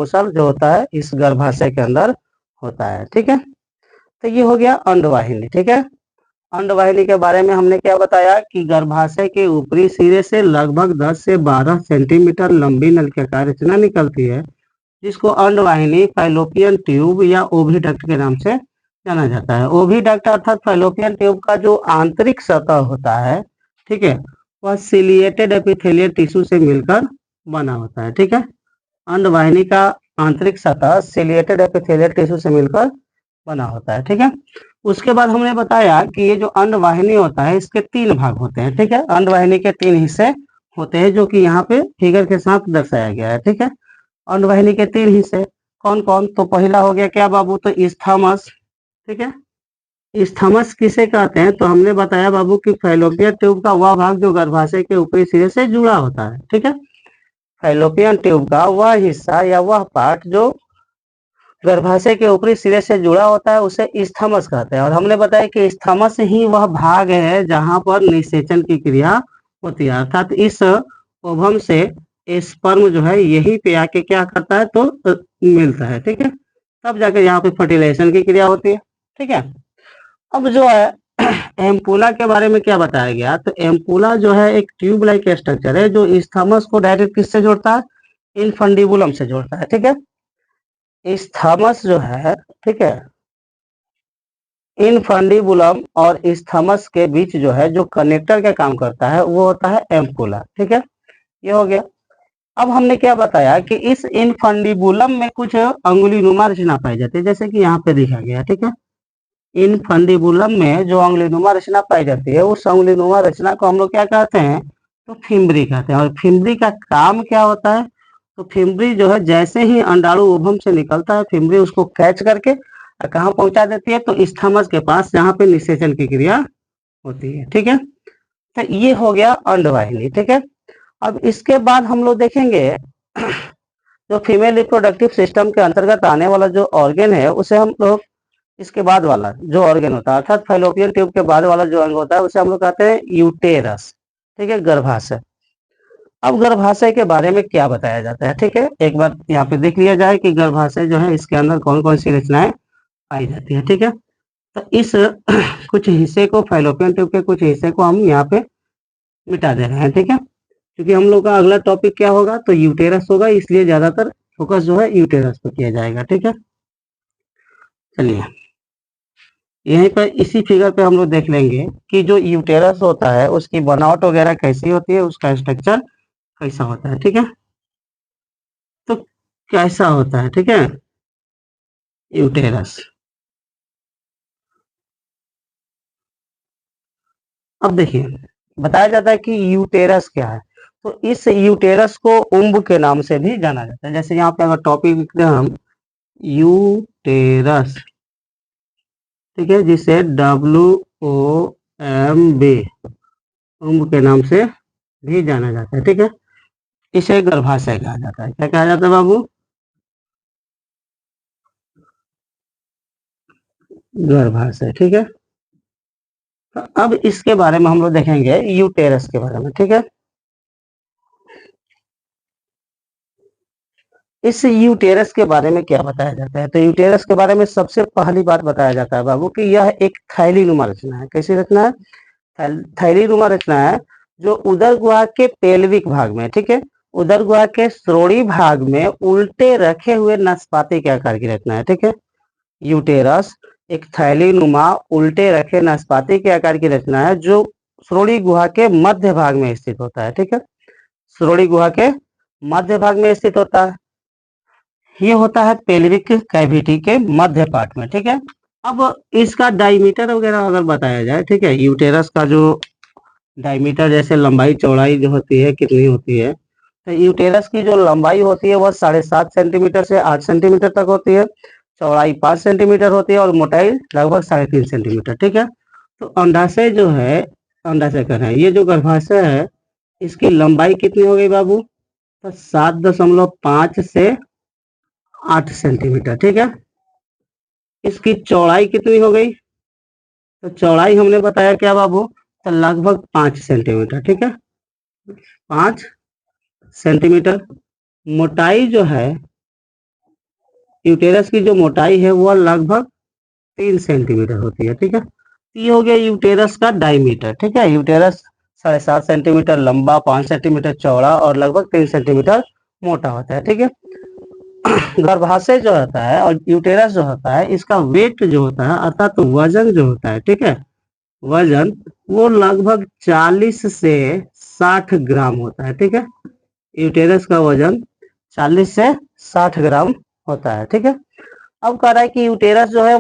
कोशल जो होता है इस गर्भाशय के अंदर होता है। ठीक है, तो ये हो गया अंडवाहिनी। ठीक है, अंडवाहिनी के बारे में हमने क्या बताया कि गर्भाशय के ऊपरी सिरे से लगभग 10 से 12 सेंटीमीटर लंबी नलिकाकार रचना निकलती है, जिसको अंडवाहिनी, फाइलोपियन ट्यूब या ओविडक्ट के नाम से जाना जाता है। ओविडक्ट अर्थात फाइलोपियन ट्यूब का जो आंतरिक सतह होता है, ठीक है, वह सिलिएटेड एपिथेलियल टिश्यू से मिलकर बना होता है। ठीक है, अंडवाहिनी का आंतरिक सतह सिलिएटेड एपिथेलियल टिश्यू से मिलकर बना होता है। ठीक है, उसके बाद हमने बताया कि ये जो अंडवाहिनी होता है इसके 3 भाग होते हैं। ठीक है, अंडवाहिनी के 3 हिस्से होते हैं जो कि यहाँ पे फिगर के साथ दर्शाया गया है। ठीक है, अंडवाहिनी के 3 हिस्से कौन कौन? तो पहला हो गया क्या बाबू? तो इस्थमस। ठीक है, इस्थमस किसे कहते हैं? तो हमने बताया बाबू कि फैलोपियन ट्यूब का वह भाग जो गर्भाशय के ऊपरी सिरे से जुड़ा होता है। ठीक है, फैलोपियन ट्यूब का वह हिस्सा या वह पार्ट जो गर्भाशय के ऊपरी सिरे से जुड़ा होता है उसे इस्थमस कहते हैं। और हमने बताया कि इस्थमस ही वह भाग है जहां पर निषेचन की क्रिया होती है, अर्थात इस ओवम से स्पर्म जो है यही पे आके क्या करता है? तो मिलता है। ठीक है, तब जाके यहाँ पे फर्टिलाइजेशन की क्रिया होती है। ठीक है, अब जो है एम्पुला के बारे में क्या बताया गया? तो एम्पुला जो है एक ट्यूब लाइक स्ट्रक्चर है जो इस्थमस को डायरेक्ट किससे जोड़ता है? इनफंडिबुलम से जोड़ता है। ठीक है, इस्थमस जो है, ठीक है, इनफंडिबुलम और इस्थमस के बीच जो है जो कनेक्टर का काम करता है वो होता है एम्पुला। ठीक है, ये हो गया। अब हमने क्या बताया कि इस इनफंडिबुलम में कुछ अंगुलीनुमा रचना पाई जाती है, जैसे कि यहाँ पे दिखा गया। ठीक है, इनफंडिबुलम में जो अंगुलीनुमा रचना पाई जाती है उस अंगुलीनुमा रचना को हम लोग क्या कहते हैं? तो फिम्बरी कहते हैं। और फिम्बरी का काम क्या होता है? तो फिम्बरी जो है जैसे ही अंडाणु ओवम से निकलता है फिम्बरी उसको कैच करके कहाँ पहुंचा देती है? तो इस्थमस के पास जहाँ पे निषेचन की क्रिया होती है। ठीक है, तो ये हो गया अंडवाहिनी। ठीक है, अब इसके बाद हम लोग देखेंगे जो फीमेल रिप्रोडक्टिव सिस्टम के अंतर्गत आने वाला जो ऑर्गेन है उसे हम लोग, इसके बाद वाला जो ऑर्गेन होता है अर्थात फाइलोपियन ट्यूब के बाद वाला जो अंग होता है उसे हम लोग कहते हैं यूटेरस। ठीक है, गर्भाशय। अब गर्भाशय के बारे में क्या बताया जाता है? ठीक है, एक बार यहाँ पे देख लिया जाए कि गर्भाशय जो है इसके अंदर कौन कौन सी रचनाएं पाई जाती है। ठीक है, तो इस कुछ हिस्से को, फाइलोपियन ट्यूब के कुछ हिस्से को हम यहाँ पे मिटा दे रहे हैं। ठीक है, क्योंकि हम लोग का अगला टॉपिक क्या होगा? तो यूटेरस होगा, इसलिए ज्यादातर फोकस जो है यूटेरस पर किया जाएगा। ठीक है, चलिए यहीं पर इसी फिगर पे हम लोग देख लेंगे कि जो यूटेरस होता है उसकी बनावट वगैरह कैसी होती है, उसका स्ट्रक्चर कैसा होता है। ठीक है, तो कैसा होता है? ठीक है, यूटेरस। अब देखिए बताया जाता है कि यूटेरस क्या है। तो इस यूटेरस को उम्ब के नाम से भी जाना जाता है। जैसे यहाँ पे अगर टॉपिक लिखते हैं हम यूटेरस, ठीक है, जिसे WOMB उम्ब के नाम से भी जाना जाता है। ठीक है, इसे गर्भाशय कहा जाता है। क्या कहा जाता है बाबू? गर्भाशय। ठीक है, तो अब इसके बारे में हम लोग देखेंगे यूटेरस के बारे में। ठीक है, इस यूटेरस के बारे में क्या बताया जाता है? तो यूटेरस के बारे में सबसे पहली बात बताया जाता है बाबू कि यह एक थैलीनुमा रचना है। कैसी रचना है? थैलीनुमा रचना है जो उदर गुहा के पेल्विक भाग में, ठीक है, उदर गुहा के श्रोणि भाग में उल्टे रखे हुए नाशपाती के आकार की रचना है। ठीक है, यूटेरस एक थैलीनुमा उल्टे रखे नाशपाती के आकार की रचना है जो श्रोणि गुहा के मध्य भाग में स्थित होता है। ठीक है, श्रोणि गुहा के मध्य भाग में स्थित होता है। ये होता है पेल्विक कैविटी के मध्य पार्ट में। ठीक है, अब इसका डायमीटर वगैरह अगर बताया जाए, ठीक है, यूटेरस का जो डायमीटर जैसे लंबाई चौड़ाई जो होती है कितनी होती है? तो यूटेरस की जो लंबाई होती है वह 7.5 सेंटीमीटर से 8 सेंटीमीटर तक होती है, चौड़ाई 5 सेंटीमीटर होती है और मोटाई लगभग 3.5 सेंटीमीटर। ठीक है, तो अंडाशय जो है, अंडाशय कह रहे हैं, ये जो गर्भाशय है इसकी लंबाई कितनी हो गई बाबू? तो 7.5 से 8 सेंटीमीटर। ठीक है, इसकी चौड़ाई कितनी हो गई? तो चौड़ाई हमने बताया क्या बाबू? तो लगभग 5 सेंटीमीटर। ठीक है, 5 सेंटीमीटर। मोटाई जो है यूटेरस की जो मोटाई है वो लगभग 3 सेंटीमीटर होती है, ठीक है। ये हो गया यूटेरस का डायमीटर, ठीक है। यूटेरस 7.5 सेंटीमीटर लंबा, 5 सेंटीमीटर चौड़ा और लगभग 3 सेंटीमीटर मोटा होता है, ठीक है। गर्भाशय जो होता है और यूटेरस जो होता है, इसका वेट जो होता है अर्थात तो वजन जो होता है, ठीक है, वजन वो लगभग 40 से 60 ग्राम होता है, ठीक है। यूटेरस का वजन 40 से 60 ग्राम होता है, ठीक है। अब कह रहा है कि यूटेरस जो है